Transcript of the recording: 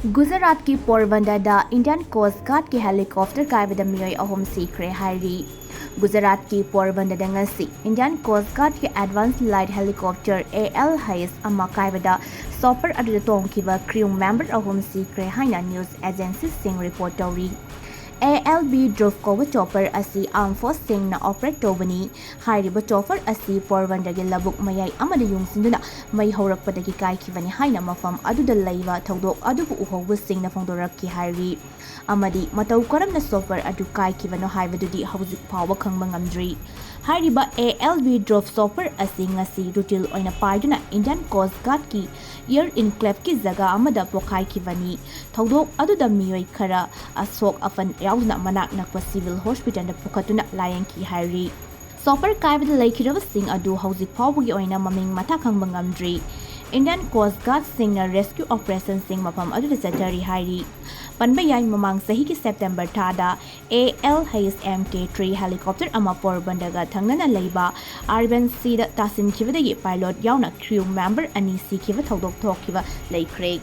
गुजरात की Porbandar Indian coast guard की helicopter कायबदा मियोई अहम सीखरे हायरी गुजरात की पोरबंदर इंडियन कोस्ट गार्ड की एडवांस लाइट हेलीकॉप्टर AL हाइस कायबदा सॉपर अदुदा तोंखिबा क्रू मेंबर अहम सीखरे हाइना न्यूज एजेंसी सिंह रिपोर्ट तौरी ALB ड्रोफ कोव चॉपर असी आर्म फोर्स सिंह ऑपरेट तौबनी हाइरिबा चॉपर असी पोरबंदर के लबुक मयाई अमद युंगसिंदुना मई हौरकपदगी कायखिबनी हाइना मफम अदुदा लैबा थौदोक अदुबु उहौबु सिंहना फोंदोरक्की हाइरी अमदी मतौ करमना सॉपर अदु कायखिबनो हाइबदुदी हौजिक फावबा खंगबा ngamdri हाइरिबा ALB ड्रोफ सॉपर असी ngasi रुटिल ओइना पाइदुना इंडियन कोस्ट गार्ड की एयर इनक्लेव की जगह अमदा पोखाइखिबनी थौदोक अदुदा मियोई खरा असोक अफन याउना मनाक नकपा सिविल हॉस्पिटल पुखतुना लायंकी हाइरी सॉपर कायबदा लैखिरबसिंग अदु हौजिक फावबगी ओइना ममिंग मथा खंगबा ngamdri इंडियन कोस्ट गार्ड सिंह रेस्क्यू ऑपरेशन सिंह मफम अदुदा चतरी हाइरी पनबा याई ममांग सही की सेप्टेम्बर थादा AL हाइस MK3 हेलीकॉप्टर अमा पोरबंदरगा थंगना लैबा RBNC दा तासिनखिबदगी पायलट याउना क्रू मेंबर अनि सीखिबा थौदोक थोखिबा लैख्रे